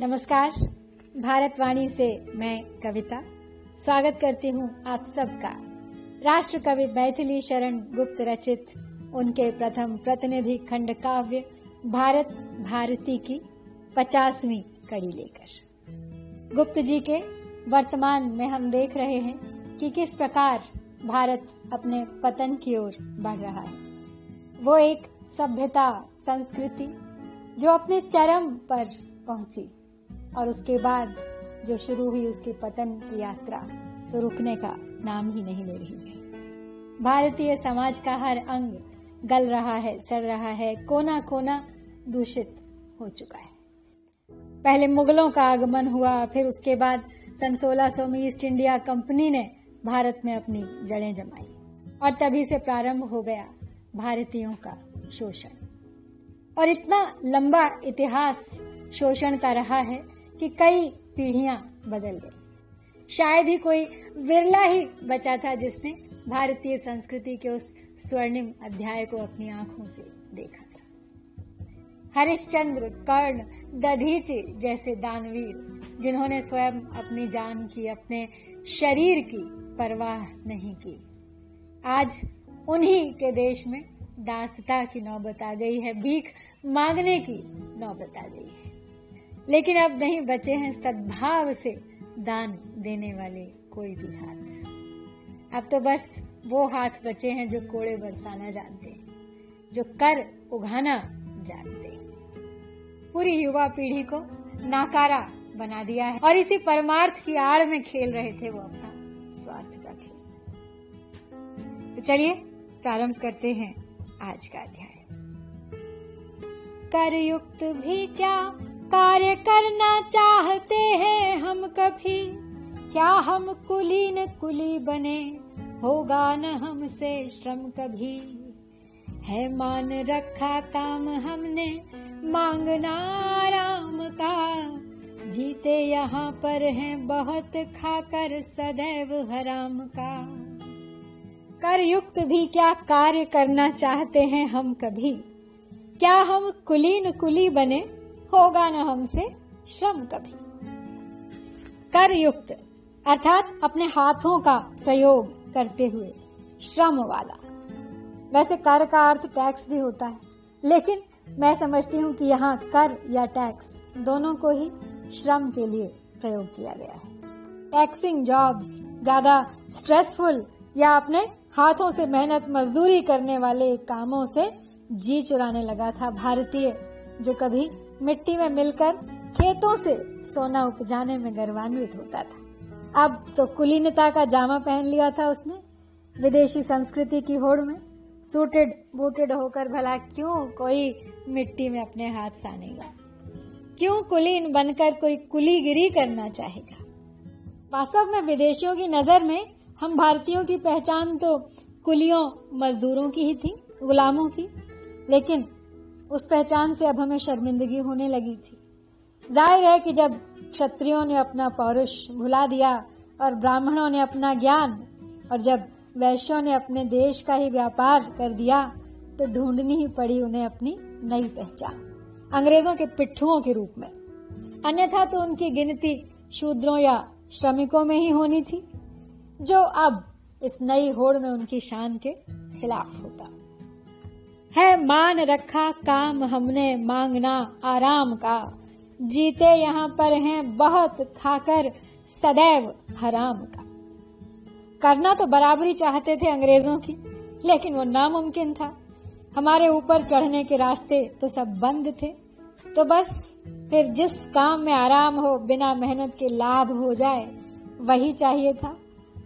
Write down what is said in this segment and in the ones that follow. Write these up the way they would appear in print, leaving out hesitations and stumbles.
नमस्कार। भारतवाणी से मैं कविता स्वागत करती हूँ आप सबका। राष्ट्र कवि मैथिली शरण गुप्त रचित उनके प्रथम प्रतिनिधि खंड काव्य भारत भारती की 50वीं कड़ी लेकर। गुप्त जी के वर्तमान में हम देख रहे हैं कि किस प्रकार भारत अपने पतन की ओर बढ़ रहा है। वो एक सभ्यता संस्कृति जो अपने चरम पर पहुंची और उसके बाद जो शुरू हुई उसके पतन की यात्रा तो रुकने का नाम ही नहीं ले रही है। भारतीय समाज का हर अंग गल रहा है, सड़ रहा है, कोना कोना दूषित हो चुका है। पहले मुगलों का आगमन हुआ, फिर उसके बाद सन 1600 में ईस्ट इंडिया कंपनी ने भारत में अपनी जड़ें जमाई और तभी से प्रारंभ हो गया भारतीयों का शोषण। और इतना लंबा इतिहास शोषण का रहा है कि कई पीढ़ियां बदल गई। शायद ही कोई विरला ही बचा था जिसने भारतीय संस्कृति के उस स्वर्णिम अध्याय को अपनी आंखों से देखा था। हरिश्चंद्र, कर्ण, दधीचि जैसे दानवीर जिन्होंने स्वयं अपनी जान की, अपने शरीर की परवाह नहीं की, आज उन्हीं के देश में दासता की नौबत आ गई है, भीख मांगने की नौबत आ गई है। लेकिन अब नहीं बचे हैं सद्भाव से दान देने वाले कोई भी हाथ। अब तो बस वो हाथ बचे हैं जो कोड़े बरसाना जानते हैं, जो कर उगाना जानते हैं। पूरी युवा पीढ़ी को नाकारा बना दिया है और इसी परमार्थ की आड़ में खेल रहे थे वो अपना स्वार्थ का खेल। तो चलिए प्रारंभ करते हैं आज का अध्याय। करयुक्त भी क्या कार्य करना चाहते हैं हम कभी, क्या हम कुलीन कुली बने, होगा न हमसे श्रम कभी। है मान रखा काम हमने, मांगना आराम का, जीते यहाँ पर हैं बहुत, खाकर सदैव हराम का। करयुक्त भी क्या कार्य करना चाहते हैं हम कभी, क्या हम कुलीन कुली बने, होगा न हमसे श्रम कभी। करयुक्त अर्थात अपने हाथों का प्रयोग करते हुए श्रम वाला। वैसे कर का अर्थ टैक्स भी होता है, लेकिन मैं समझती हूँ कि यहाँ कर या टैक्स दोनों को ही श्रम के लिए प्रयोग किया गया है। टैक्सिंग जॉब्स ज्यादा स्ट्रेसफुल या अपने हाथों से मेहनत मजदूरी करने वाले कामों से जी चुराने लगा था भारतीय, जो कभी मिट्टी में मिलकर खेतों से सोना उपजाने में गर्वान्वित होता था। अब तो कुलीनता का जामा पहन लिया था उसने, विदेशी संस्कृति की होड़ में सूटेड बूटेड होकर भला क्यों कोई मिट्टी में अपने हाथ सानेगा, क्यों कुलीन बनकर कोई कुलीगिरी करना चाहेगा। वास्तव में विदेशियों की नजर में हम भारतीयों की पहचान तो कुलियों मजदूरों की ही थी, गुलामों की, लेकिन उस पहचान से अब हमें शर्मिंदगी होने लगी थी। जाहिर है कि जब क्षत्रियों ने अपना पौरुष भुला दिया और ब्राह्मणों ने अपना ज्ञान, और जब वैश्यों ने अपने देश का ही व्यापार कर दिया, तो ढूंढनी ही पड़ी उन्हें अपनी नई पहचान, अंग्रेजों के पिट्ठुओं के रूप में। अन्यथा तो उनकी गिनती शूद्रों या श्रमिकों में ही होनी थी, जो अब इस नई होड़ में उनकी शान के खिलाफ होता। है मान रखा काम हमने, मांगना आराम का, जीते यहाँ पर हैं बहुत, खाकर सदैव हराम का। करना तो बराबरी चाहते थे अंग्रेजों की, लेकिन वो नामुमकिन था। हमारे ऊपर चढ़ने के रास्ते तो सब बंद थे, तो बस फिर जिस काम में आराम हो, बिना मेहनत के लाभ हो जाए, वही चाहिए था।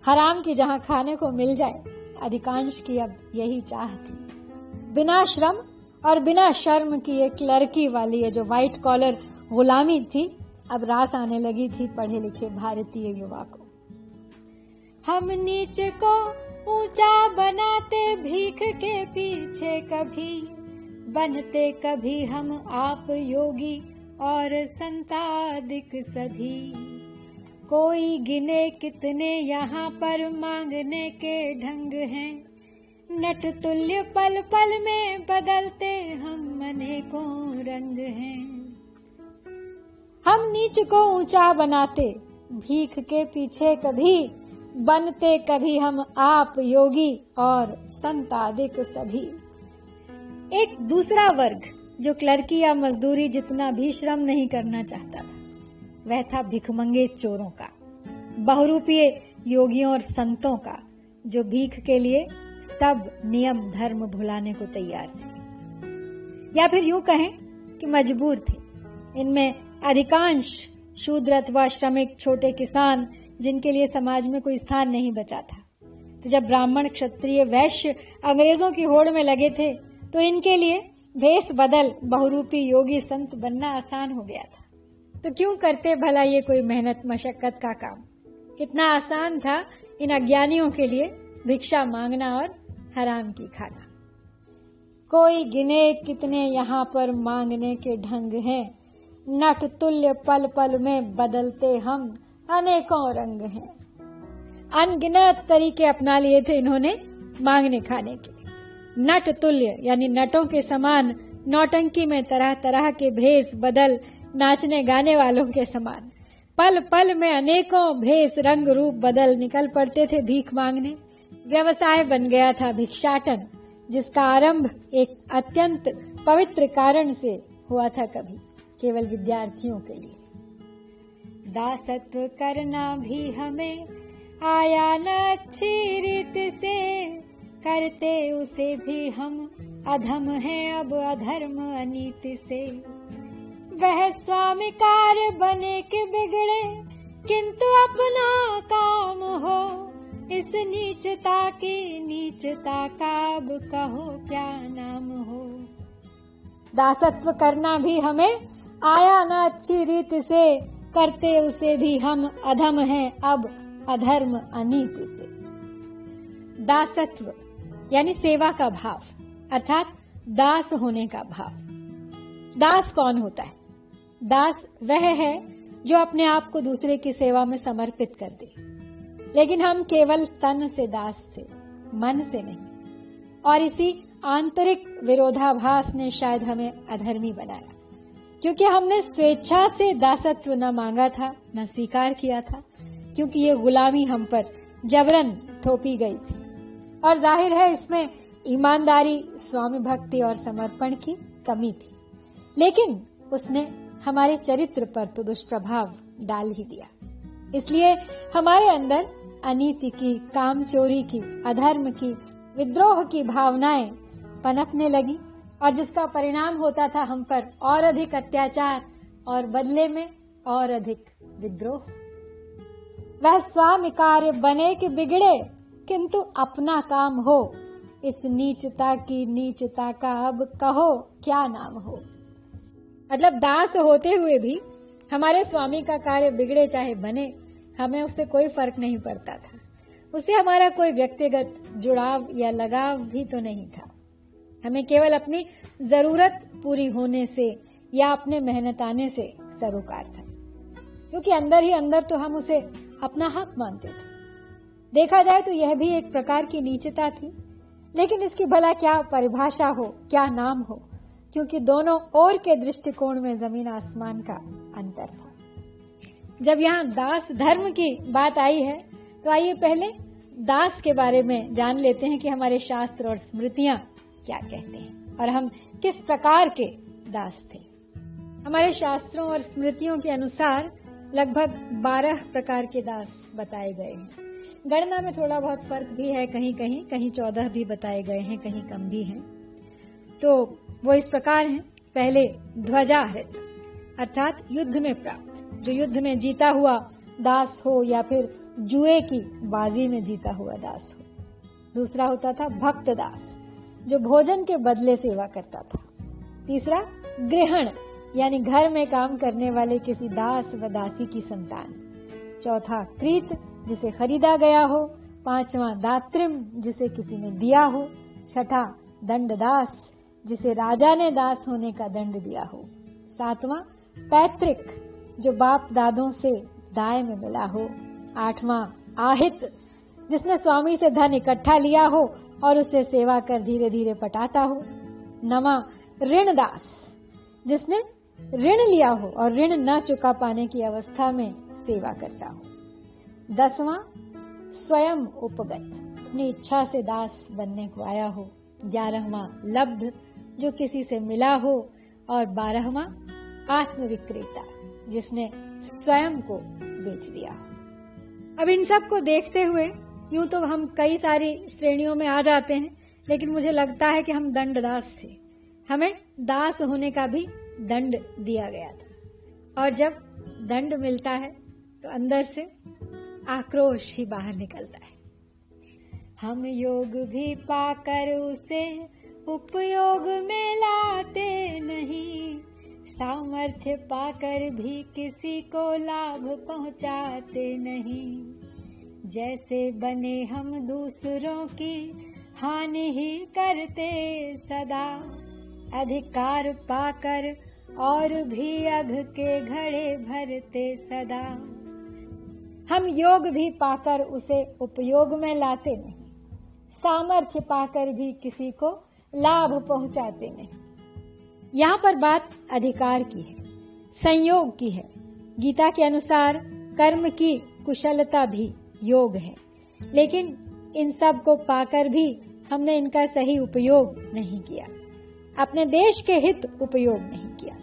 हराम की जहाँ खाने को मिल जाए, अधिकांश की अब यही चाह थी। बिना श्रम और बिना शर्म की एक लड़की वाली है जो व्हाइट कॉलर गुलामी थी, अब रास आने लगी थी पढ़े लिखे भारतीय युवा को। हम नीच को ऊंचा बनाते भीख के पीछे कभी, बनते कभी हम आप योगी और संतादिक सभी। कोई गिने कितने यहाँ पर मांगने के ढंग हैं, नट तुल्य पल पल में बदलते हम अनेकों रंग हैं। हम नीच को ऊंचा बनाते, भीख के पीछे कभी बनते कभी हम आप योगी और संतादिक सभी। एक दूसरा वर्ग जो क्लर्की या मजदूरी जितना भी श्रम नहीं करना चाहता था, वह था भिखमंगे चोरों का, बहुरूपीय योगियों और संतों का, जो भीख के लिए सब नियम धर्म भुलाने को तैयार थे, या फिर यूं कहें कि मजबूर थे। इनमें अधिकांश शूद्र अथवा श्रमिक, छोटे किसान, जिनके लिए समाज में कोई स्थान नहीं बचा था। तो जब ब्राह्मण, क्षत्रिय, वैश्य अंग्रेजों की होड़ में लगे थे, तो इनके लिए भेष बदल बहुरूपी योगी संत बनना आसान हो गया था। तो क्यों करते भला ये कोई मेहनत मशक्कत का काम? कितना आसान था इन अज्ञानियों के लिए भिक्षा मांगना और हराम की खाना। कोई गिने कितने यहाँ पर मांगने के ढंग हैं, नट तुल्य पल पल में बदलते हम अनेकों रंग हैं। अनगिनत तरीके अपना लिए थे इन्होंने मांगने खाने के। नट तुल्य यानी नटों के समान नौटंकी में तरह तरह के भेष बदल नाचने गाने वालों के समान पल पल में अनेकों भेष रंग रूप बदल निकल पड़ते थे भीख मांगने। व्यवसाय बन गया था भिक्षाटन, जिसका आरंभ एक अत्यंत पवित्र कारण से हुआ था, कभी केवल विद्यार्थियों के लिए। दासत्व करना भी हमें आया न अच्छी रीत से, करते उसे भी हम अधम हैं अब अधर्म अनीति से। वह स्वामी कार्य बने के बिगड़े, किंतु अपना काम हो, इस नीचता की नीचता का अब कहो क्या नाम हो। दासत्व करना भी हमें आया न अच्छी रीत से, करते उसे भी हम अधम हैं अब अधर्म अनीति से। दासत्व यानी सेवा का भाव, अर्थात दास होने का भाव। दास कौन होता है? दास वह है जो अपने आप को दूसरे की सेवा में समर्पित कर दे। लेकिन हम केवल तन से दास थे, मन से नहीं। और इसी आंतरिक विरोधाभास ने शायद हमें अधर्मी बनाया, क्योंकि हमने स्वेच्छा से दासत्व न मांगा था, न स्वीकार किया था, क्योंकि ये गुलामी हम पर जबरन थोपी गई थी। और जाहिर है इसमें ईमानदारी, स्वामी भक्ति और समर्पण की कमी थी। लेकिन उसने हमारे चरित्र पर तो दुष्प्रभाव डाल ही दिया। इसलिए हमारे अंदर अनीति की, कामचोरी की, अधर्म की, विद्रोह की भावनाएं पनपने लगी, और जिसका परिणाम होता था हम पर और अधिक अत्याचार और बदले में और अधिक विद्रोह। वह स्वामी कार्य बने कि बिगड़े, किंतु अपना काम हो, इस नीचता की नीचता का अब कहो क्या नाम हो। मतलब दास होते हुए भी हमारे स्वामी का कार्य बिगड़े चाहे बने, हमें उससे कोई फर्क नहीं पड़ता था। उससे हमारा कोई व्यक्तिगत जुड़ाव या लगाव भी तो नहीं था। हमें केवल अपनी जरूरत पूरी होने से या अपने मेहनताने से सरोकार था, क्योंकि अंदर ही अंदर तो हम उसे अपना हक मानते थे। देखा जाए तो यह भी एक प्रकार की नीचता थी, लेकिन इसकी भला क्या परिभाषा हो, क्या नाम हो, क्योंकि दोनों ओर के दृष्टिकोण में जमीन आसमान का अंतर था। जब यहाँ दास धर्म की बात आई है, तो आइए पहले दास के बारे में जान लेते हैं कि हमारे शास्त्र और स्मृतियां क्या कहते हैं और हम किस प्रकार के दास थे। हमारे शास्त्रों और स्मृतियों के अनुसार लगभग 12 प्रकार के दास बताए गए हैं। गणना में थोड़ा बहुत फर्क भी है, कहीं 14 भी बताए गए हैं, कहीं कम भी हैं। तो वो इस प्रकार हैं। पहले ध्वजाहृत, अर्थात युद्ध में प्राप्त, जो युद्ध में जीता हुआ दास हो या फिर जुए की बाजी में जीता हुआ दास हो। दूसरा होता था भक्त दास, जो भोजन के बदले सेवा करता था। तीसरा गृहण, यानी घर में काम करने वाले किसी दास व दासी की संतान। चौथा क्रीत, जिसे खरीदा गया हो। पांचवा दात्रिम, जिसे किसी ने दिया हो। छठा दंडदास, जिसे राजा ने दास होने का दंड दिया हो। सातवां पैतृक, जो बाप दादों से दाय में मिला हो। आठवां आहित, जिसने स्वामी से धन इकट्ठा लिया हो और उसे सेवा कर धीरे धीरे पटाता हो। नवां ऋणदास, जिसने ऋण लिया हो और ऋण न चुका पाने की अवस्था में सेवा करता हो। 10वां, स्वयं उपगत, अपनी इच्छा से दास बनने को आया हो। 11वां, लब्ध, जो किसी से मिला हो। और 12वां, आत्मविक्रेता, जिसने स्वयं को बेच दिया हो। अब इन सब को देखते हुए यूं तो हम कई सारी श्रेणियों में आ जाते हैं, लेकिन मुझे लगता है कि हम दंडदास थे। हमें दास होने का भी दंड दिया गया था, और जब दंड मिलता है तो अंदर से आक्रोश ही बाहर निकलता है। हम योग भी पाकर उसे उपयोग में लाते नहीं, सामर्थ्य पाकर भी किसी को लाभ पहुंचाते नहीं। जैसे बने हम दूसरों की हानि ही करते सदा, अधिकार पाकर और भी अघ के घड़े भरते सदा। हम योग भी पाकर उसे उपयोग में लाते नहीं, सामर्थ्य पाकर भी किसी को लाभ पहुंचाते नहीं। यहाँ पर बात अधिकार की है, संयोग की है। गीता के अनुसार कर्म की कुशलता भी योग है, लेकिन इन सब को पाकर भी हमने इनका सही उपयोग नहीं किया, अपने देश के हित उपयोग नहीं किया।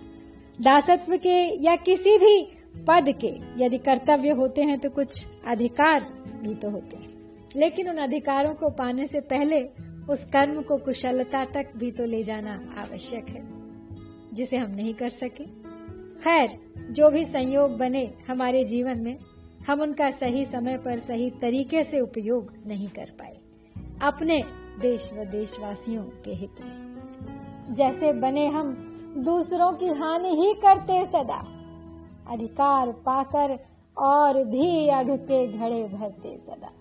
दासत्व के या किसी भी पद के यदि कर्तव्य होते हैं तो कुछ अधिकार भी तो होते हैं, लेकिन उन अधिकारों को पाने से पहले उस कर्म को कुशलता तक भी तो ले जाना आवश्यक है, जिसे हम नहीं कर सके। खैर, जो भी संयोग बने हमारे जीवन में, हम उनका सही समय पर सही तरीके से उपयोग नहीं कर पाए अपने देश व देशवासियों के हित में। जैसे बने हम दूसरों की हानि ही करते सदा, अधिकार पाकर और भी अघ के घड़े भरते सदा।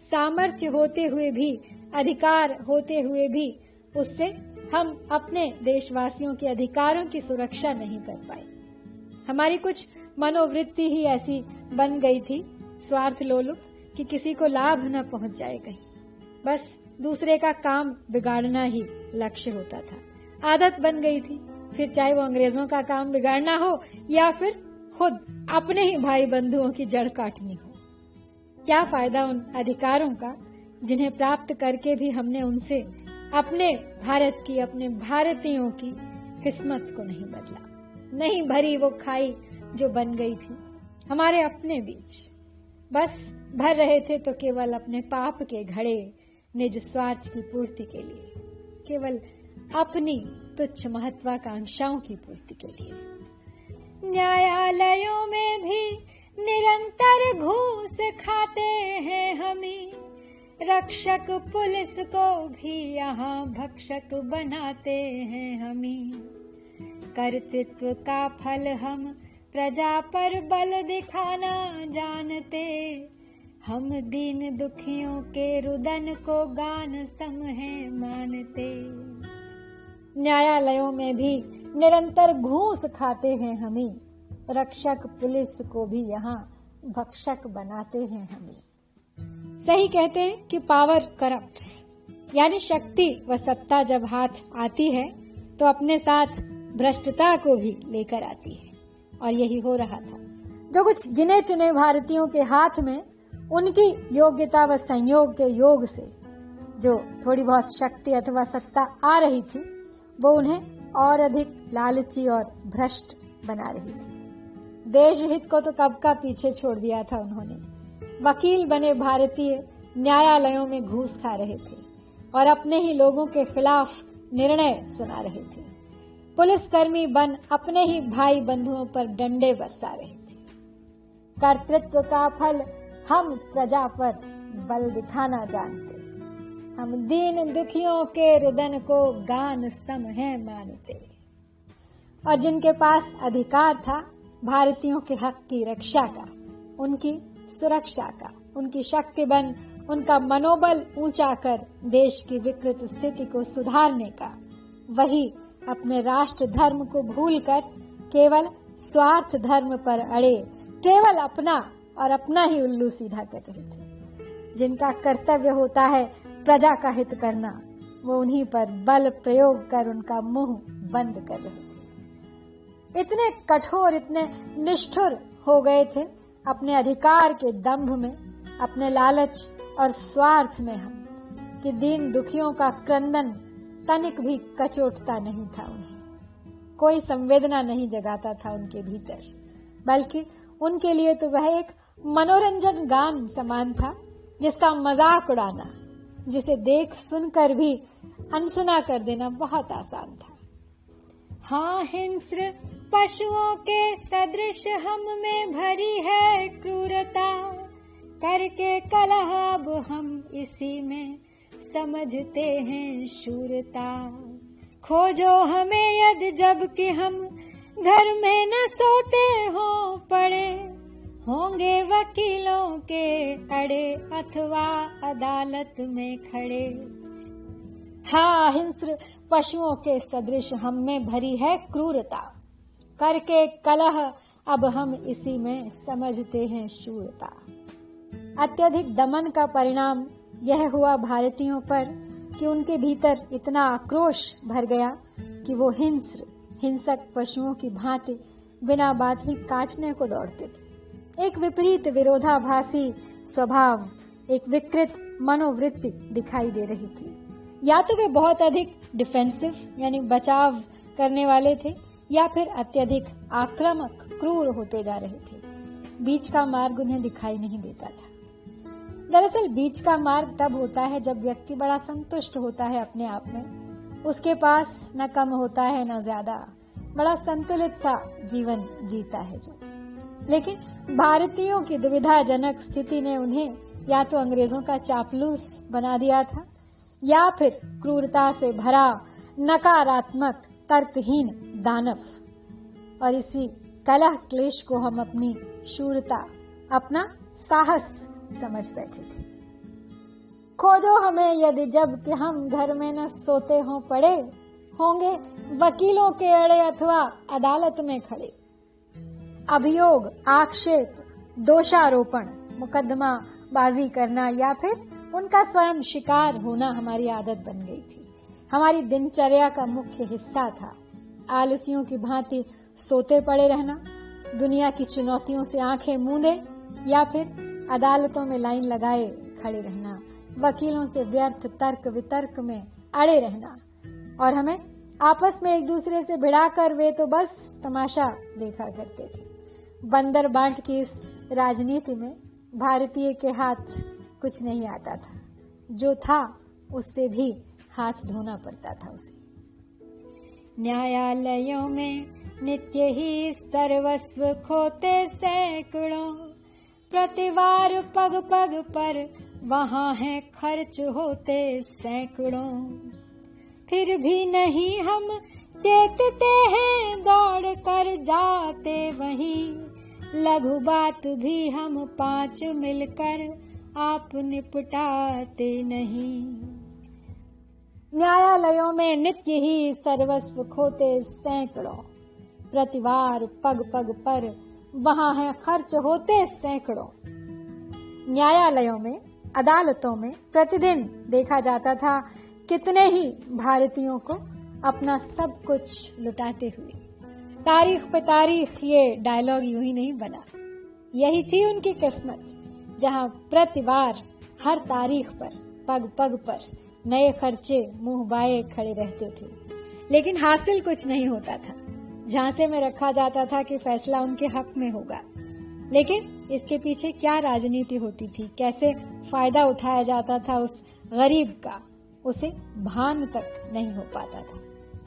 सामर्थ्य होते हुए भी, अधिकार होते हुए भी, उससे हम अपने देशवासियों के अधिकारों की सुरक्षा नहीं कर पाए। हमारी कुछ मनोवृत्ति ही ऐसी बन गई थी, स्वार्थ लोलुप, कि किसी को लाभ न पहुंच जाए कहीं, बस दूसरे का काम बिगाड़ना ही लक्ष्य होता था। आदत बन गई थी, फिर चाहे वो अंग्रेजों का काम बिगाड़ना हो या फिर खुद अपने ही भाई बंधुओं की जड़ काटनी हो। क्या फायदा उन अधिकारों का जिन्हें प्राप्त करके भी हमने उनसे अपने भारत की, अपने भारतीयों की किस्मत को नहीं बदला, नहीं भरी वो खाई जो बन गई थी हमारे अपने बीच। बस भर रहे थे तो केवल अपने पाप के घड़े, निज स्वार्थ की पूर्ति के लिए, केवल अपनी तुच्छ महत्वाकांक्षाओं की पूर्ति के लिए। न्यायालयों में भी निरंतर घूस खाते हैं हमी, रक्षक पुलिस को भी यहाँ भक्षक बनाते हैं हमी। कर्तृत्व का फल हम प्रजा पर बल दिखाना जानते, हम दीन दुखियों के रुदन को गान सम है मानते। न्यायालयों में भी निरंतर घूस खाते हैं हमी, रक्षक पुलिस को भी यहाँ भक्षक बनाते हैं हमें। सही कहते हैं कि पावर करप्ट्स, यानी शक्ति व सत्ता जब हाथ आती है तो अपने साथ भ्रष्टता को भी लेकर आती है, और यही हो रहा था। जो कुछ गिने चुने भारतीयों के हाथ में उनकी योग्यता व संयोग के योग से जो थोड़ी बहुत शक्ति अथवा सत्ता आ रही थी, वो उन्हें और अधिक लालची और भ्रष्ट बना रही थी। देश हित को तो कब का पीछे छोड़ दिया था उन्होंने। वकील बने भारतीय न्यायालयों में घूस खा रहे थे और अपने ही लोगों के खिलाफ निर्णय सुना रहे थे। पुलिसकर्मी बन अपने ही भाई बंधुओं पर डंडे बरसा रहे थे। कर्तृत्व का फल हम प्रजा पर बल दिखाना जानते, हम दीन दुखियों के रुदन को गान सम है मानते। और जिनके पास अधिकार था भारतीयों के हक की रक्षा का, उनकी सुरक्षा का, उनकी शक्ति बन उनका मनोबल ऊंचा कर देश की विकृत स्थिति को सुधारने का, वही अपने राष्ट्र धर्म को भूलकर केवल स्वार्थ धर्म पर अड़े, केवल अपना और अपना ही उल्लू सीधा कर रहे थे। जिनका कर्तव्य होता है प्रजा का हित करना, वो उन्हीं पर बल प्रयोग कर उनका मुंह बंद कर रहे थे। इतने कठोर, इतने निष्ठुर हो गए थे अपने अधिकार के दंभ में, अपने लालच और स्वार्थ में हम, कि दीन दुखियों का क्रंदन तनिक भी कचोटता नहीं था उन्हें। कोई संवेदना नहीं जगाता था उनके भीतर, बल्कि उनके लिए तो वह एक मनोरंजन गान समान था, जिसका मजाक उड़ाना, जिसे देख सुनकर भी अनसुना कर देना बहुत आसान था। हाँ, हिंस्र पशुओं के सदृश हम में भरी है क्रूरता, करके कलह अब हम इसी में समझते हैं शूरता। खोजो हमें यदि जबकि हम घर में न सोते हो पड़े, होंगे वकीलों के अड़े अथवा अदालत में खड़े। हाँ, हिंस्र पशुओं के सदृश हम में भरी है क्रूरता, करके कलह अब हम इसी में समझते हैं शूरता। अत्यधिक दमन का परिणाम यह हुआ भारतीयों पर कि उनके भीतर इतना आक्रोश भर गया कि वो हिंसक पशुओं की भांति बिना बात ही काटने को दौड़ते थे। एक विपरीत विरोधाभासी स्वभाव, एक विकृत मनोवृत्ति दिखाई दे रही थी। या तो वे बहुत अधिक डिफेंसिव यानी बचाव करने वाले थे, या फिर अत्यधिक आक्रामक क्रूर होते जा रहे थे। बीच का मार्ग उन्हें दिखाई नहीं देता था। दरअसल बीच का मार्ग तब होता है जब व्यक्ति बड़ा संतुष्ट होता है अपने आप में, उसके पास न कम होता है न ज्यादा, बड़ा संतुलित सा जीवन जीता है जो। लेकिन भारतीयों की दुविधाजनक स्थिति ने उन्हें या तो अंग्रेजों का चापलूस बना दिया था, या फिर क्रूरता से भरा नकारात्मक तर्कहीन दानव। और इसी कलह क्लेश को हम अपनी शूरता, अपना साहस समझ बैठे थे। खोजो हमें यदि जब कि हम घर में न सोते हो पड़े, होंगे वकीलों के अड़े अथवा अदालत में खड़े। अभियोग, आक्षेप, दोषारोपण, मुकदमा बाजी करना या फिर उनका स्वयं शिकार होना हमारी आदत बन गई थी, हमारी दिनचर्या का मुख्य हिस्सा था। आलसियों की भांति सोते पड़े रहना, दुनिया की चुनौतियों से आंखें मूंदे, या फिर अदालतों में लाइन लगाए खड़े रहना, वकीलों से व्यर्थ तर्क वितर्क में अड़े रहना, और हमें आपस में एक दूसरे से भिड़ाकर वे तो बस तमाशा देखा करते थे। बंदर बांट की इस राजनीति में भारतीय के हाथ कुछ नहीं आता था, जो था उससे भी हाथ धोना पड़ता था उसे। न्यायालयों में नित्य ही सर्वस्व खोते सैकड़ों, प्रतिवार पग पग पर वहाँ है खर्च होते सैकड़ों। फिर भी नहीं हम चेतते हैं, दौड़ कर जाते वहीं, लघु बात भी हम 5 मिलकर आप निपटाते नहीं। न्यायालयों में नित्य ही सर्वस्व खोते सैकड़ों, प्रतिवार पग पग पर वहाँ है खर्च होते सैकड़ों। न्यायालयों में, अदालतों में प्रतिदिन देखा जाता था कितने ही भारतीयों को अपना सब कुछ लुटाते हुए। तारीख पे तारीख ये डायलॉग यूं ही नहीं बना, यही थी उनकी किस्मत, जहाँ प्रतिवार हर तारीख पर पग पग पर नए खर्चे मुंह बाए खड़े रहते थे, लेकिन हासिल कुछ नहीं होता था। झांसे में रखा जाता था कि फैसला उनके हक में होगा, लेकिन इसके पीछे क्या राजनीति होती थी, कैसे फायदा उठाया जाता था उस गरीब का, उसे भान तक नहीं हो पाता था।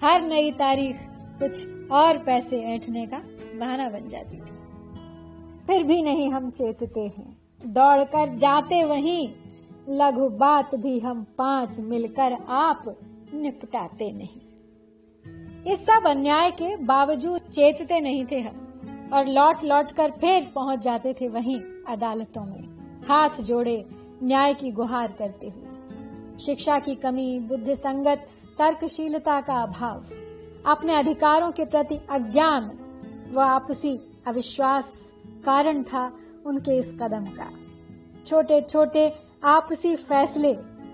हर नई तारीख कुछ और पैसे ऐंठने का बहाना बन जाती थी। फिर भी नहीं हम चेतते हैं, दौड़कर जाते वहीं, लघु बात भी हम 5 मिलकर आप निपटाते नहीं। इस सब अन्याय के बावजूद चेतते नहीं थे हम, और लौट लौट कर फिर पहुंच जाते थे वहीं अदालतों में, हाथ जोड़े न्याय की गुहार करते हुए। शिक्षा की कमी, बुद्धि संगत तर्कशीलता का अभाव, अपने अधिकारों के प्रति अज्ञान व आपसी अविश्वास कारण था उनके इस कदम का। छोटे छोटे आपसी फैसले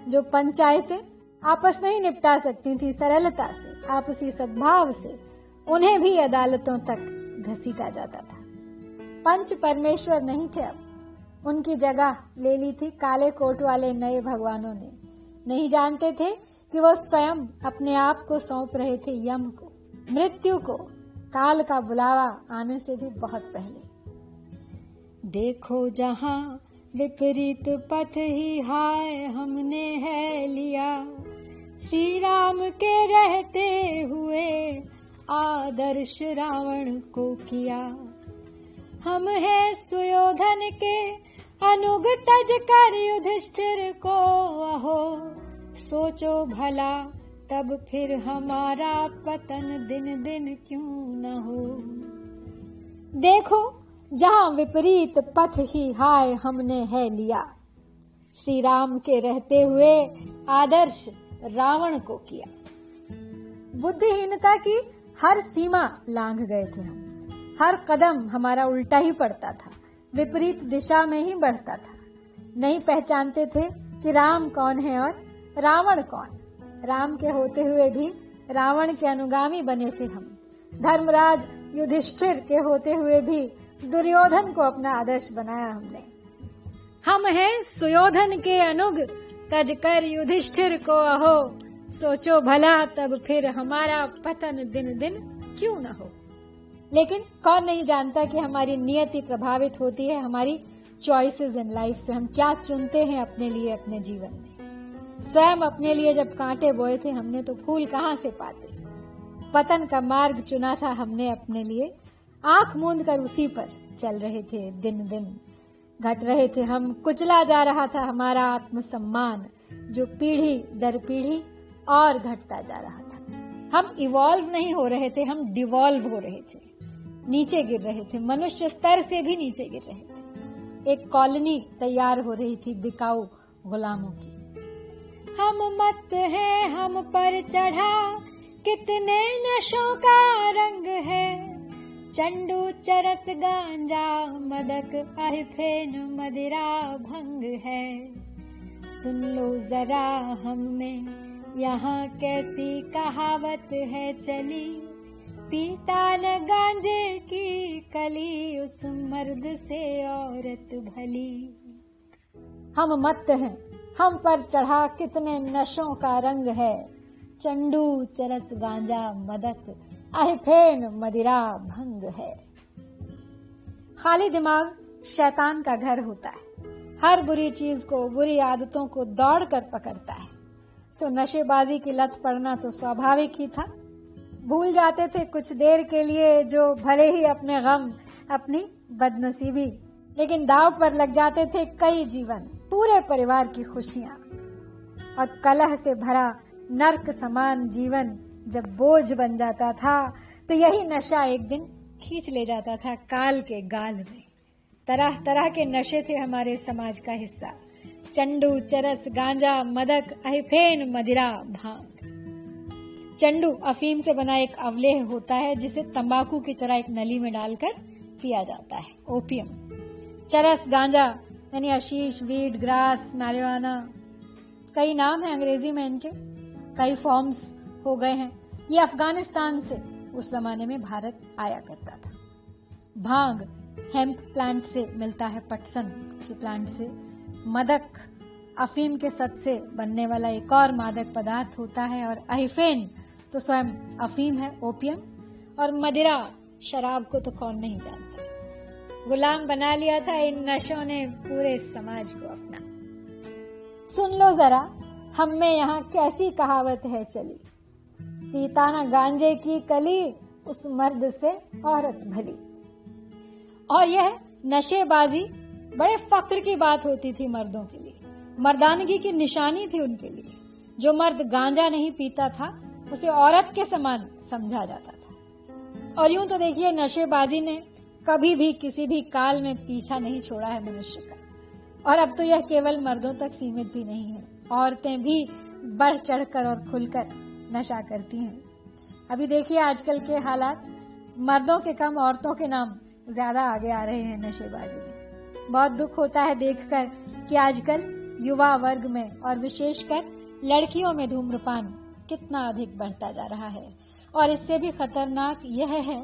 जो पंचायतें आपस में ही निपटा सकती थी सरलता से, आपसी सद्भाव से, उन्हें भी अदालतों तक घसीटा जाता था। पंच परमेश्वर नहीं थे, अब उनकी जगह ले ली थी काले कोट वाले नए भगवानों ने। नहीं जानते थे कि वो स्वयं अपने आप को सौंप रहे थे यम को, मृत्यु को, काल का बुलावा आने से भी बहुत पहले। देखो जहां विपरीत पथ ही हाय हमने है लिया, श्री राम के रहते हुए आदर्श रावण को किया। हम है सुयोधन के अनुग तज कर युधिष्ठिर को, अहो सोचो भला तब फिर हमारा पतन दिन दिन क्यों न हो। देखो जहां विपरीत पथ ही हाय हमने है लिया, श्री राम के रहते हुए आदर्श रावण को किया। बुद्धिहीनता की हर सीमा लांघ गए थे हम, हर कदम हमारा उल्टा ही पड़ता था, विपरीत दिशा में ही बढ़ता था। नहीं पहचानते थे कि राम कौन है और रावण कौन। राम के होते हुए भी रावण के अनुगामी बने थे हम। धर्मराज युधिष्ठिर के होते हुए भी दुर्योधन को अपना आदर्श बनाया हमने। हम हैं सुयोधन के अनुग तज कर युधिष्ठिर को, अहो सोचो भला तब फिर हमारा पतन दिन दिन क्यों न हो। लेकिन कौन नहीं जानता कि हमारी नियति प्रभावित होती है हमारी चॉइसेस इन लाइफ से। हम क्या चुनते हैं अपने लिए अपने जीवन में। स्वयं अपने लिए जब कांटे बोए थे हमने तो फूल कहाँ से पाते। पतन का मार्ग चुना था हमने अपने लिए, आंख मूंद कर उसी पर चल रहे थे। दिन दिन घट रहे थे हम, कुचला जा रहा था हमारा आत्मसम्मान, जो पीढ़ी दर पीढ़ी और घटता जा रहा था। हम इवॉल्व नहीं हो रहे थे, हम डिवॉल्व हो रहे थे, नीचे गिर रहे थे, मनुष्य स्तर से भी नीचे गिर रहे थे। एक कॉलोनी तैयार हो रही थी बिकाऊ गुलामों की। हम मत हैं हम पर चढ़ा कितने नशों का रंग है, चंडू चरस गांजा मदक अहिफेन मदिरा भंग है। सुन लो जरा हम में यहाँ कैसी कहावत है चली, पीता न गांजे की कली उस मर्द से औरत भली। हम मत हैं हम पर चढ़ा कितने नशों का रंग है, चंडू चरस गांजा मदक अहिफेन मदिरा भंग है। खाली दिमाग शैतान का घर होता है, हर बुरी चीज को, बुरी आदतों को दौड़ कर पकड़ता है। सो नशेबाजी की लत पड़ना तो स्वाभाविक ही था। भूल जाते थे कुछ देर के लिए जो भले ही अपने गम, अपनी बदनसीबी, लेकिन दाव पर लग जाते थे कई जीवन, पूरे परिवार की खुशियां। और कलह से भरा नर्क समान जीवन जब बोझ बन जाता था तो यही नशा एक दिन खींच ले जाता था काल के गाल में। तरह तरह के नशे थे हमारे समाज का हिस्सा, चंडू चरस गांजा मदक अहिफेन मदिरा भांग। चंडू अफीम से बना एक अवलेह होता है जिसे तंबाकू की तरह एक नली में डालकर पिया जाता है, ओपियम। चरस गांजा यानी आशीष, वीड, ग्रास, मैरिजुआना, कई नाम है अंग्रेजी में इनके, कई फॉर्म्स हो गए हैं। ये अफगानिस्तान से उस जमाने में भारत आया करता था। भांग हेम्प प्लांट से मिलता है, पटसन के प्लांट से। मदक अफीम के सत से बनने वाला एक और मादक पदार्थ होता है। और अहिफेन तो स्वयं अफीम है, ओपियम। और मदिरा, शराब को तो कौन नहीं जानता। गुलाम बना लिया था इन नशों ने पूरे समाज को अपना। सुन लो जरा हम में यहाँ कैसी कहावत है चली, पीता ना गांजे की कली उस मर्द से औरत भली। और यह नशेबाजी बड़े फक्र की बात होती थी मर्दों के लिए, मर्दानगी की निशानी थी उनके लिए। जो मर्द गांजा नहीं पीता था उसे औरत के समान समझा जाता था। और यूं तो देखिए नशेबाजी ने कभी भी किसी भी काल में पीछा नहीं छोड़ा है मनुष्य का। और अब तो यह केवल मर्दों तक सीमित भी नहीं है, औरतें भी बढ़ चढ़कर और खुलकर नशा करती हैं। अभी देखिए आजकल के हालात, मर्दों के कम औरतों के नाम ज्यादा आगे आ रहे हैं नशेबाजी में। बहुत दुख होता है देखकर कि आजकल युवा वर्ग में और विशेषकर लड़कियों में धूम्रपान कितना अधिक बढ़ता जा रहा है। और इससे भी खतरनाक यह है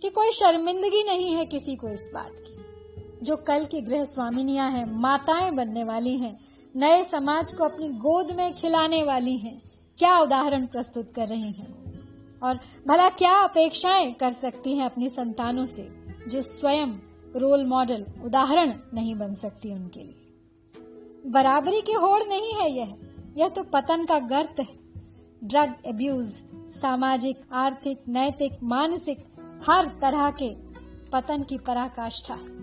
कि कोई शर्मिंदगी नहीं है किसी को इस बात की। जो कल की गृह स्वामिनियां हैं, माताएं बनने वाली हैं, नए समाज को अपनी गोद में खिलाने वाली हैं, क्या उदाहरण प्रस्तुत कर रही हैं और भला क्या अपेक्षाएं कर सकती हैं अपनी संतानों से, जो स्वयं रोल मॉडल उदाहरण नहीं बन सकती उनके लिए। बराबरी की होड़ नहीं है यह तो पतन का गर्त है। ड्रग एब्यूज, सामाजिक, आर्थिक, नैतिक, मानसिक हर तरह के पतन की पराकाष्ठा है।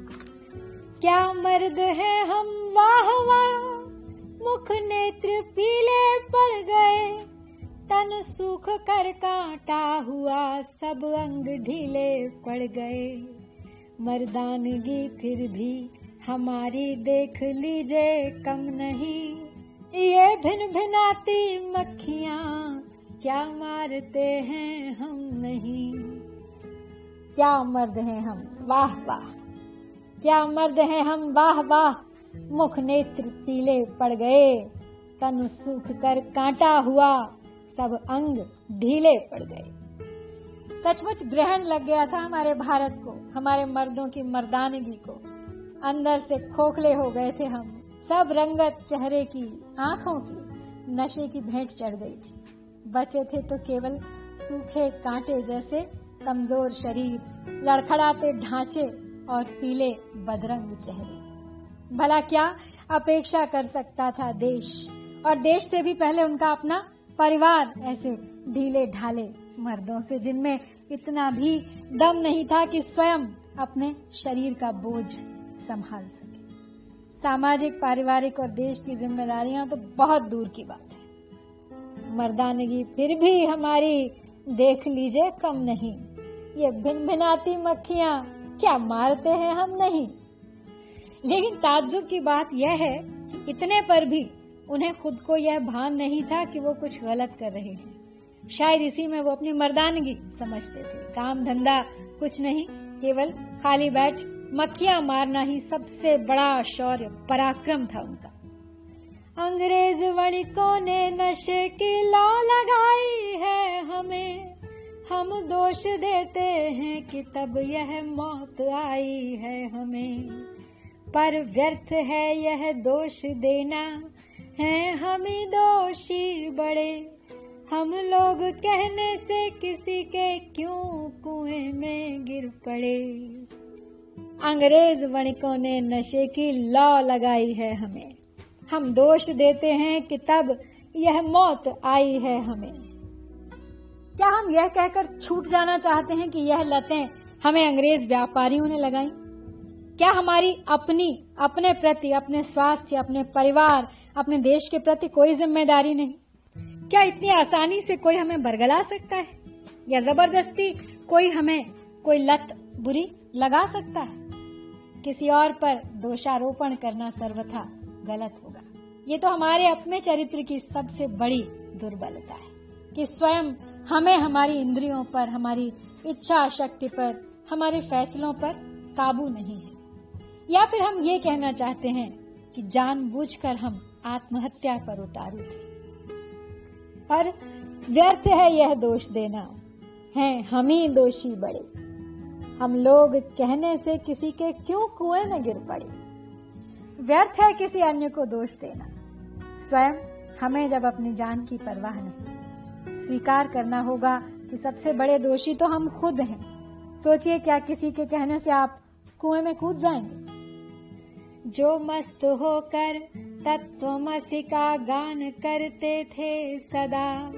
क्या मर्द हैं हम, वाह वाह, मुख नेत्र पीले पड़ गए, तन सूख कर कांटा हुआ, सब अंग ढीले पड़ गए। मर्दानगी फिर भी हमारी देख लीजिए कम नहीं, ये भिन भिनाती मक्खियां क्या मारते हैं हम नहीं। क्या मर्द हैं हम, वाह वाह, क्या मर्द हैं हम, वाह वाह, मुख नेत्र पीले पड़ गए, तन सूख कर कांटा हुआ, सब अंग ढीले पड़ गए। सचमुच ग्रहण लग गया था हमारे भारत को, हमारे मर्दों की मर्दानगी को। अंदर से खोखले हो गए थे हम, सब रंगत चेहरे की, आंखों की नशे की भेंट चढ़ गई थी। बचे थे तो केवल सूखे कांटे जैसे कमजोर शरीर, लड़खड़ाते ढांचे और पीले बदरंग चेहरे। भला क्या अपेक्षा कर सकता था देश, और देश से भी पहले उनका अपना परिवार, ऐसे ढीले ढाले मर्दों से, जिनमें इतना भी दम नहीं था कि स्वयं अपने शरीर का बोझ संभाल सके। सामाजिक, पारिवारिक और देश की जिम्मेदारियां तो बहुत दूर की बात है। मर्दानगी फिर भी हमारी देख लीजिए कम नहीं, ये भिनभिनाती मक्खियां क्या मारते हैं हम नहीं। लेकिन ताज्जुब की बात यह है कि इतने पर भी उन्हें खुद को यह भान नहीं था कि वो कुछ गलत कर रहे हैं। शायद इसी में वो अपनी मर्दानगी समझते थे। काम धंधा कुछ नहीं, केवल खाली बैठ मक्खियां मारना ही सबसे बड़ा शौर्य पराक्रम था उनका। अंग्रेज वणिकों ने नशे की लौ लगाई है हमें, हम दोष देते हैं कि तब यह मौत आई है हमें। पर व्यर्थ है यह दोष देना, हैं हम ही दोषी बड़े, हम लोग कहने से किसी के क्यों कुएं में गिर पड़े। अंग्रेज वणिकों ने नशे की लौ लगाई है हमें, हम दोष देते हैं कि तब यह मौत आई है हमें। क्या हम यह कहकर छूट जाना चाहते हैं कि यह लतें हमें अंग्रेज व्यापारियों ने लगाई? क्या हमारी अपने प्रति, अपने स्वास्थ्य, अपने परिवार, अपने देश के प्रति कोई जिम्मेदारी नहीं? क्या इतनी आसानी से कोई हमें बरगला सकता है, या जबरदस्ती कोई हमें कोई लत बुरी लगा सकता है? किसी और पर दोषारोपण करना सर्वथा गलत होगा। ये तो हमारे अपने चरित्र की सबसे बड़ी दुर्बलता है कि स्वयं हमें हमारी इंद्रियों पर, हमारी इच्छा शक्ति पर, हमारे फैसलों पर काबू नहीं है। या फिर हम ये कहना चाहते हैं कि जानबूझकर हम आत्महत्या पर उतारू थे। पर व्यर्थ है यह दोष देना, हैं हम ही दोषी बड़े, हम लोग कहने से किसी के क्यों कुएं में गिर पड़े। व्यर्थ है किसी अन्य को दोष देना, स्वयं हमें जब अपनी जान की परवाह नहीं। स्वीकार करना होगा कि सबसे बड़े दोषी तो हम खुद हैं। सोचिए, क्या किसी के कहने से आप कुएं में कूद जाएंगे? जो मस्त होकर तत्वमसि का गान करते थे सदा,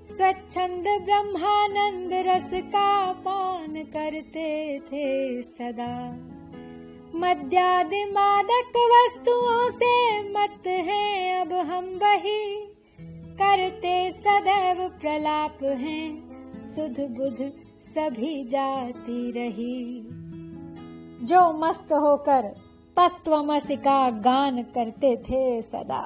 स्वच्छंद ब्रह्मानंद रस का पान करते थे सदा। मद्यादि मादक वस्तुओं से मत हैं अब हम वही, करते सदैव प्रलाप हैं, सुध बुध सभी जाती रही। जो मस्त होकर तत्वमसि का गान करते थे सदा,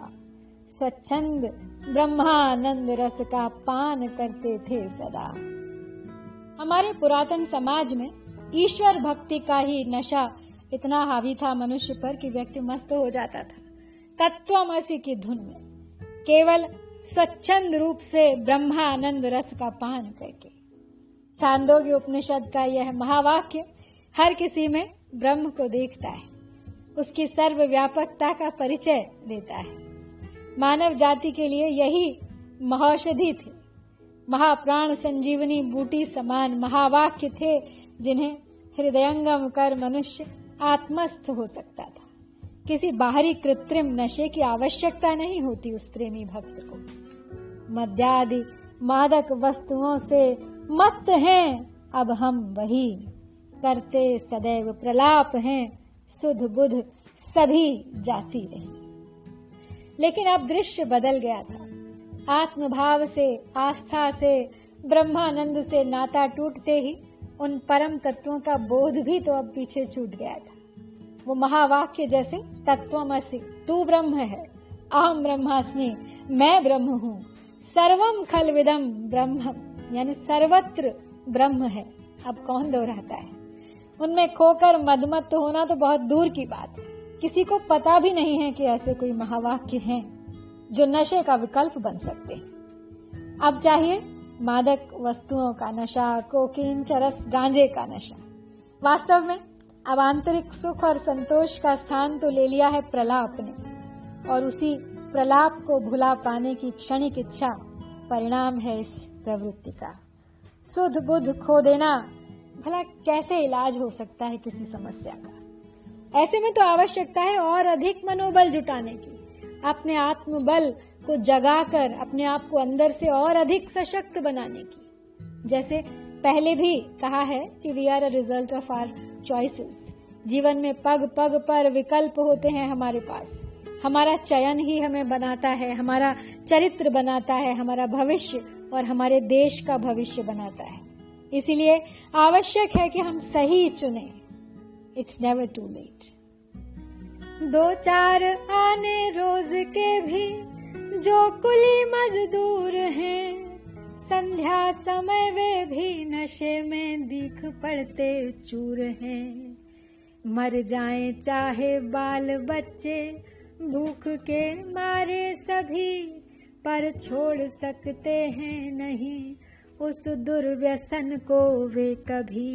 स्वच्छंद ब्रह्मानंद रस का पान करते थे सदा। हमारे पुरातन समाज में ईश्वर भक्ति का ही नशा इतना हावी था मनुष्य पर कि व्यक्ति मस्त हो जाता था तत्वमसि की धुन में, केवल स्वच्छंद रूप से ब्रह्मानंद रस का पान करके। छांदोग्य उपनिषद का यह महावाक्य हर किसी में ब्रह्म को देखता है, उसकी सर्वव्यापकता का परिचय देता है। मानव जाति के लिए यही महौषधि थे, महाप्राण संजीवनी बूटी समान महावाक्य थे, जिन्हें हृदयंगम कर मनुष्य आत्मस्थ हो सकता था। किसी बाहरी कृत्रिम नशे की आवश्यकता नहीं होती उस प्रेमी भक्त को। मद्यादि मादक वस्तुओं से मत्त हैं अब हम वही, करते सदैव प्रलाप हैं सुध बुध सभी जाती रही। लेकिन अब दृश्य बदल गया था। आत्मभाव से, आस्था से, ब्रह्मानंद से नाता टूटते ही उन परम तत्वों का बोध भी तो अब पीछे छूट गया था। वो महावाक्य जैसे तत्वमसि, तू ब्रह्म है, अहम ब्रह्मास्मि, मैं ब्रह्म हूँ, सर्वम खलविदम ब्रह्म, यानी सर्वत्र ब्रह्म है, अब कौन दोहराता है। उनमें खोकर मदमत्त होना तो बहुत दूर की बात है। किसी को पता भी नहीं है कि ऐसे कोई महावाक्य हैं जो नशे का विकल्प बन सकते हैं। अब चाहिए मादक वस्तुओं का नशा, कोकीन, चरस, गांजे का नशा। वास्तव में अब आंतरिक सुख और संतोष का स्थान तो ले लिया है प्रलाप ने, और उसी प्रलाप को भुला पाने की क्षणिक इच्छा परिणाम है इस प्रवृत्ति का। सुध बुध खो देना भला कैसे इलाज हो सकता है किसी समस्या का। ऐसे में तो आवश्यकता है और अधिक मनोबल जुटाने की, अपने आत्मबल को जगाकर अपने आप को अंदर से और अधिक सशक्त बनाने की। जैसे पहले भी कहा है कि we are a result of our choices. जीवन में पग पग पर विकल्प होते हैं हमारे पास। हमारा चयन ही हमें बनाता है, हमारा चरित्र बनाता है, हमारा भविष्य और हमारे देश का भविष्य बनाता है। इसीलिए आवश्यक है कि हम सही चुने। It's never too late. दो चार आने रोज के भी जो कुली मजदूर हैं, संध्या समय वे भी नशे में दिख पड़ते चूर हैं। मर जाएं चाहे बाल बच्चे भूख के मारे सभी, पर छोड़ सकते हैं नहीं उस दुर्व्यसन को वे कभी।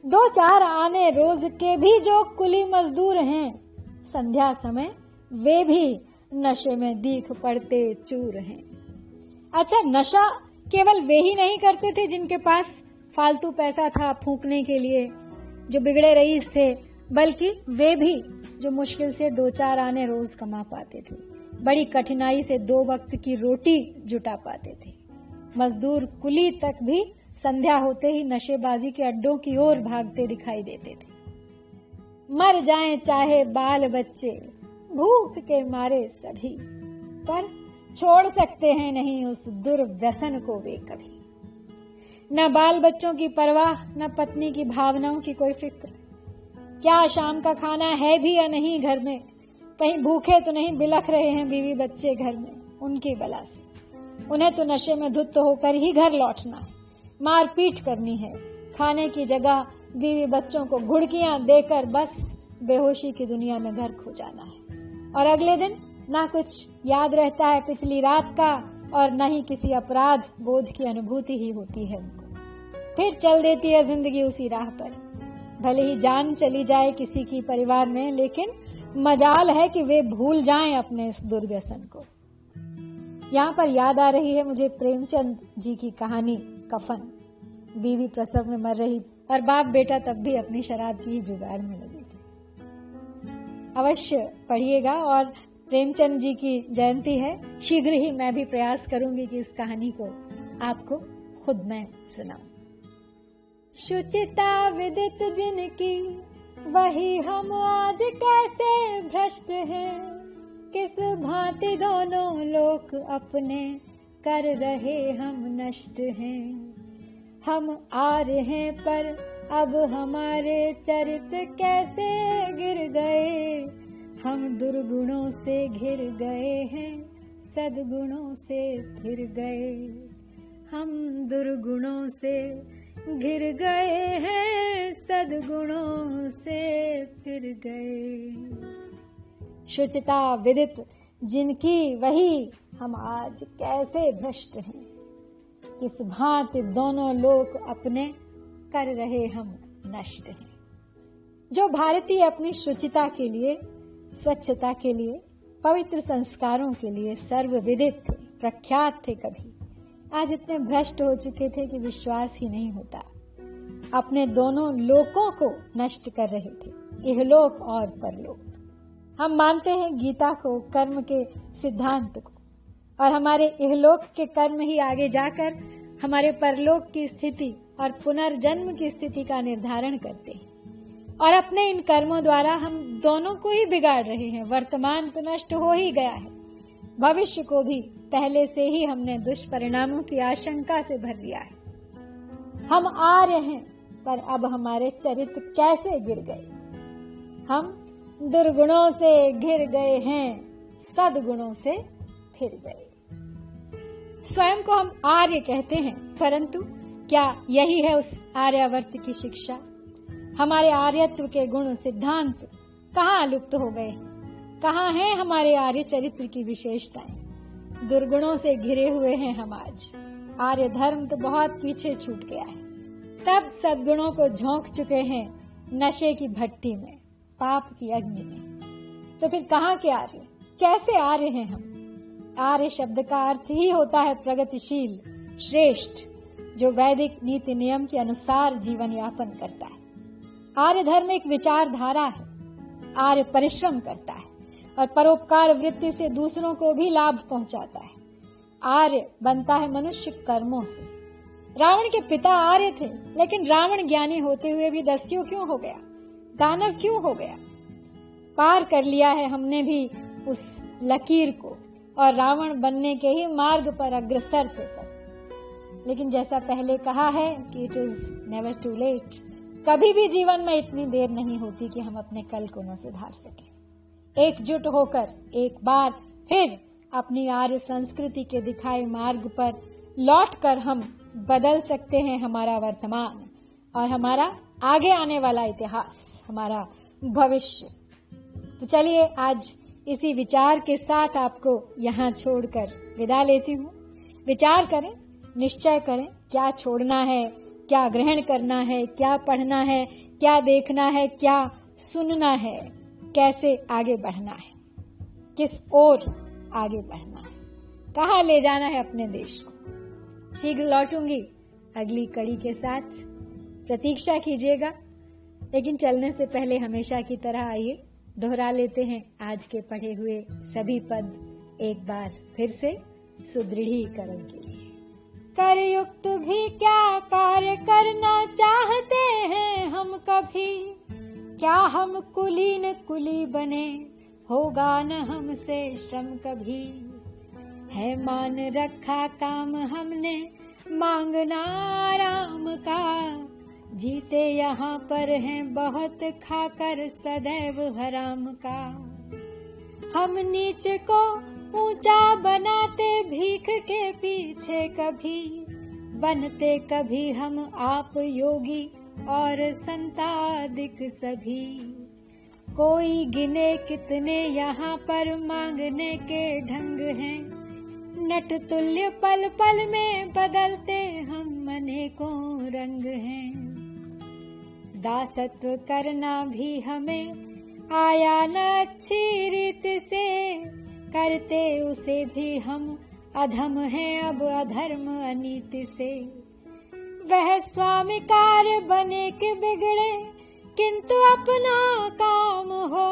दो चार आने रोज के भी जो कुली मजदूर हैं, संध्या समय वे भी नशे में दीख पड़ते चूर हैं। अच्छा, नशा केवल वे ही नहीं करते थे जिनके पास फालतू पैसा था फूंकने के लिए, जो बिगड़े रईस थे, बल्कि वे भी जो मुश्किल से दो चार आने रोज कमा पाते थे, बड़ी कठिनाई से दो वक्त की रोटी जुटा पाते थे। मजदूर कुली तक भी संध्या होते ही नशेबाजी के अड्डों की ओर भागते दिखाई देते थे। मर जाएं चाहे बाल बच्चे भूख के मारे सभी, पर छोड़ सकते हैं नहीं उस दुर्व्यसन को वे कभी। न बाल बच्चों की परवाह, न पत्नी की भावनाओं की कोई फिक्र। क्या शाम का खाना है भी या नहीं घर में, कहीं भूखे तो नहीं बिलख रहे हैं बीवी बच्चे घर में, उनकी बला से। उन्हें तो नशे में धुत होकर ही घर लौटना है, मारपीट करनी है, खाने की जगह बीवी बच्चों को घुड़कियां देकर बस बेहोशी की दुनिया में घर खो जाना है। और अगले दिन ना कुछ याद रहता है पिछली रात का, और न ही किसी अपराध बोध की अनुभूति ही होती है उनको। फिर चल देती है जिंदगी उसी राह पर। भले ही जान चली जाए किसी की परिवार में, लेकिन मजाल है कि वे भूल जाएं अपने इस दुर्व्यसन को। यहाँ पर याद आ रही है मुझे प्रेमचंद जी की कहानी कफन। बीवी प्रसव में मर रही और बाप बेटा तब भी अपनी शराब की जुगाड़ में लगे थे। अवश्य पढ़िएगा। और प्रेमचंद जी की जयंती है, शीघ्र ही मैं भी प्रयास करूंगी कि इस कहानी को आपको खुद मैं सुनाऊं। शुचिता विदित जिनकी वही हम आज कैसे भ्रष्ट हैं, किस भांति दोनों लोक अपने कर रहे हम नष्ट हैं। हम आ रहे पर अब हमारे चरित्र कैसे गिर गए, हम दुर्गुणों से घिर गए हैं सद्गुणों से फिर गए। हम दुर्गुणों से घिर गए हैं सद्गुणों से फिर गए। शुचिता विदित जिनकी वही हम आज कैसे भ्रष्ट हैं, किस भांति दोनों लोक अपने कर रहे हम नष्ट हैं। जो भारतीय अपनी शुचिता के लिए, स्वच्छता के लिए, पवित्र संस्कारों के लिए सर्वविदित थे, प्रख्यात थे, कभी आज इतने भ्रष्ट हो चुके थे कि विश्वास ही नहीं होता। अपने दोनों लोकों को नष्ट कर रहे थे, इहलोक और परलोक। हम मानते हैं गीता को, कर्म के सिद्धांत को, और हमारे इहलोक के कर्म ही आगे जाकर हमारे परलोक की स्थिति और पुनर्जन्म की स्थिति का निर्धारण करते हैं। और अपने इन कर्मों द्वारा हम दोनों को ही बिगाड़ रहे हैं। वर्तमान तो नष्ट हो ही गया है, भविष्य को भी पहले से ही हमने दुष्परिणामों की आशंका से भर लिया है। हम आर्य हैं, पर अब हमारे चरित्र कैसे गिर गए। हम दुर्गुणों से घिर गए हैं, सद्गुणों से फिर गए। स्वयं को हम आर्य कहते हैं, परंतु क्या यही है उस आर्यावर्त की शिक्षा? हमारे आर्यत्व के गुण सिद्धांत कहाँ लुप्त हो गए? कहाँ हैं हमारे आर्य चरित्र की विशेषताएं? दुर्गुणों से घिरे हुए हैं हम आज। आर्य धर्म तो बहुत पीछे छूट गया है। सब सद्गुणों को झोंक चुके हैं नशे की भट्टी में, पाप की अग्नि में। तो फिर कहाँ के आर्य? कैसे आर्य हैं हम? आर्य शब्द का अर्थ ही होता है प्रगतिशील, श्रेष्ठ, जो वैदिक नीति नियम के अनुसार जीवन यापन करता है। आर्य धर्म एक विचारधारा है। आर्य परिश्रम करता है और परोपकार वृत्ति से दूसरों को भी लाभ पहुंचाता है। आर्य बनता है मनुष्य कर्मों से। रावण के पिता आर्य थे, लेकिन रावण ज्ञानी होते हुए भी दस्यु क्यों हो गया? दानव क्यों हो गया? पार कर लिया है हमने भी उस लकीर को और रावण बनने के ही मार्ग पर अग्रसर थे सब। लेकिन जैसा पहले कहा है कि it is never too late, कभी भी जीवन में इतनी देर नहीं होती कि हम अपने कल को न सुधार सकें। एकजुट होकर एक बार फिर अपनी आर्य संस्कृति के दिखाए मार्ग पर लौटकर हम बदल सकते हैं हमारा वर्तमान और हमारा आगे आने वाला इतिहास, हमारा भविष्य। तो चलिए आज इसी विचार के साथ आपको यहाँ छोड़कर विदा लेती हूँ। विचार करें, निश्चय करें, क्या छोड़ना है, क्या ग्रहण करना है, क्या पढ़ना है, क्या देखना है, क्या सुनना है, कैसे आगे बढ़ना है, किस ओर आगे बढ़ना है, कहाँ ले जाना है अपने देश को। शीघ्र लौटूंगी अगली कड़ी के साथ, प्रतीक्षा कीजिएगा। लेकिन चलने से पहले हमेशा की तरह आइए दोहरा लेते हैं आज के पढ़े हुए सभी पद एक बार फिर से सुदृढ़ीकरण के लिए। करयुक्त भी क्या कार्य करना चाहते हैं हम कभी, क्या हम कुलीन कुली बने, होगा न हमसे श्रम कभी। है मान रखा काम हमने, मांगना आराम का, जीते यहाँ पर हैं बहुत खाकर सदैव हराम का। हम नीच को ऊंचा बनाते भीख के पीछे कभी, बनते कभी हम आप योगी और संतादिक सभी। कोई गिने कितने यहाँ पर मांगने के ढंग हैं, नट तुल्य पल पल में बदलते हम अनेकों रंग हैं। दासत्व करना भी हमें आया न अच्छी रीत से, करते उसे भी हम अधम हैं अब अधर्म अनीति से। वह स्वामी कार्य बने के बिगड़े, किंतु अपना काम हो,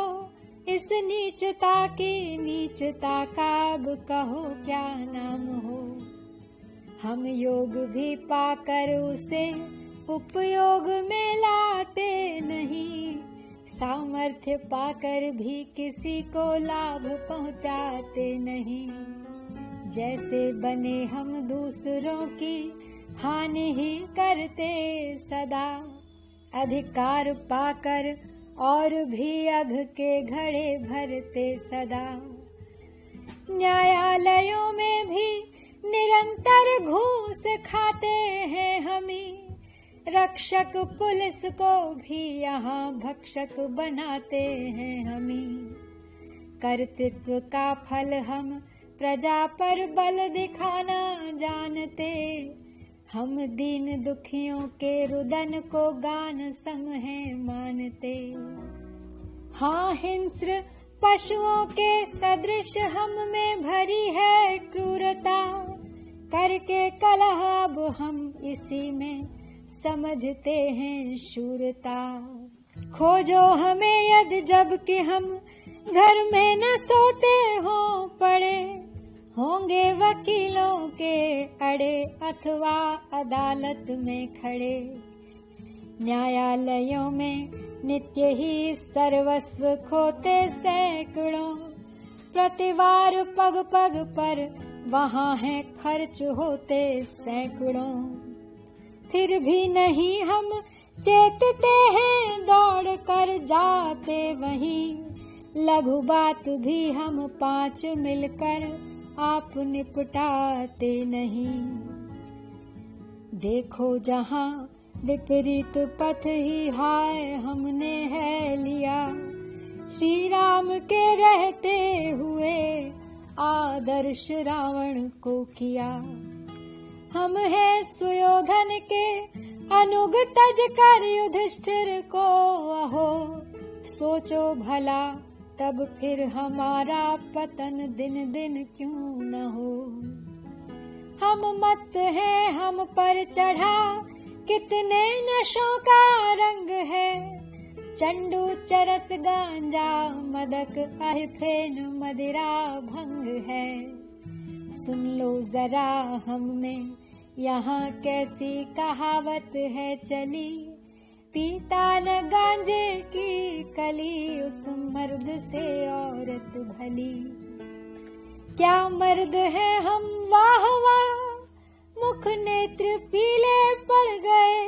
इस नीचता की नीचता का अब कहो क्या नाम हो। हम योग भी पाकर उसे उपयोग में लाते नहीं, सामर्थ्य पाकर भी किसी को लाभ पहुंचाते नहीं। जैसे बने हम दूसरों की हानि ही करते सदा, अधिकार पाकर और भी अघ के घड़े भरते सदा। न्यायालयों में भी निरंतर घूस खाते हैं हमी, रक्षक पुलिस को भी यहाँ भक्षक बनाते हैं हमी। कर्तृत्व का फल हम प्रजा पर बल दिखाना जानते, हम दीन दुखियों के रुदन को गान सम है मानते। हाँ, हिंस्र पशुओं के सदृश हम में भरी है क्रूरता, करके कलह अब हम इसी में समझते हैं शूरता। खोजो हमें यदि जबकि हम घर में न सोते हो पड़े, होंगे वकीलों के अड़े अथवा अदालत में खड़े। न्यायालयों में नित्य ही सर्वस्व खोते सैकड़ों, प्रतिवार पग पग पर वहाँ है खर्च होते सैकड़ों। फिर भी नहीं हम चेतते हैं, दौड़ कर जाते वहीं, लघु बात भी हम 5 मिलकर आप निपटाते नहीं। देखो जहाँ विपरीत पथ ही हाय हमने है लिया, श्री राम के रहते हुए आदर्श रावण को किया। हम हैं सुयोधन के अनुग तज कर युधिष्ठिर को अहो, सोचो भला तब फिर हमारा पतन दिन दिन क्यों न हो। हम मत हैं हम पर चढ़ा कितने नशों का रंग है, चंडू चरस गांजा मदक अहिफेन मदिरा भंग है। सुन लो जरा हम में यहाँ कैसी कहावत है चली, पीता न गांजे की कली उस मर्द से औरत भली। क्या मर्द है हम वाह वाह, मुख नेत्र पीले पड़ गए,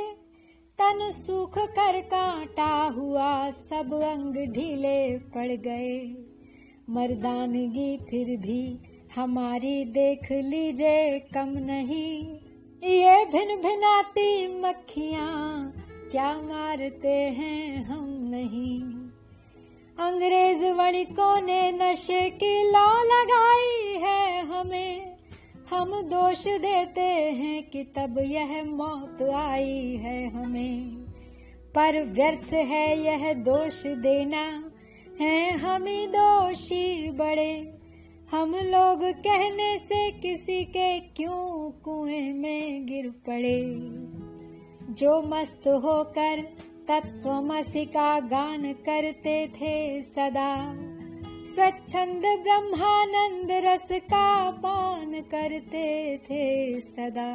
तन सूख कर कांटा हुआ सब अंग ढीले पड़ गए। मर्दानगी फिर भी हमारी देख लीजिए कम नहीं, ये भिन भिनाती मक्खियाँ क्या मारते हैं हम नहीं। अंग्रेज वणिकों ने नशे की लौ लगाई है हमें, हम दोष देते हैं कि तब यह मौत आई है हमें। पर व्यर्थ है यह दोष देना, है हम ही दोषी बड़े। हम लोग कहने से किसी के क्यों कुएं में गिर पड़े। जो मस्त होकर तत्वमसि का गान करते थे सदा, स्वच्छंद ब्रह्मानंद रस का पान करते थे सदा।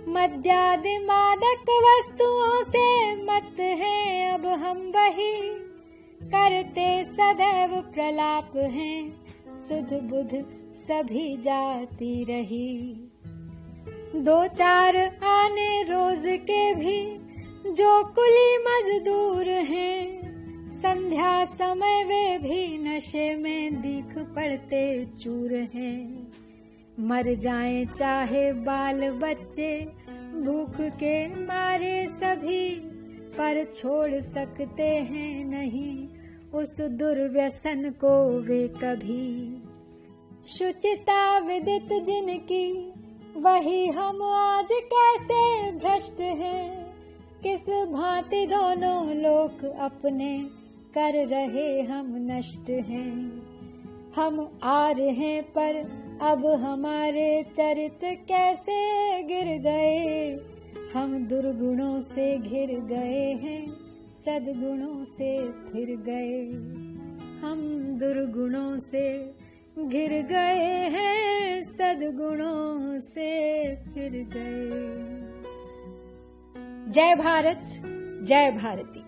मद्यादि मादक वस्तुओं से मत हैं अब हम वही, करते सदैव प्रलाप हैं सुध बुध सभी जाती रही। 2-4 आने रोज के भी जो कुली मजदूर हैं, संध्या समय वे भी नशे में दिख पड़ते चूर हैं। मर जाएं चाहे बाल बच्चे भूख के मारे सभी, पर छोड़ सकते हैं नहीं उस दुर्व्यसन को वे कभी। शुचिता विदित जिनकी वही हम आज कैसे भ्रष्ट हैं, किस भांति दोनों लोक अपने कर रहे हम नष्ट हैं। हम आ रहे पर अब हमारे चरित्र कैसे गिर गए, हम दुर्गुणों से घिर गए हैं सद्गुणों से फिर गए। हम दुर्गुणों से घिर गए हैं सद्गुणों से फिर गए। जय भारत, जय भारती।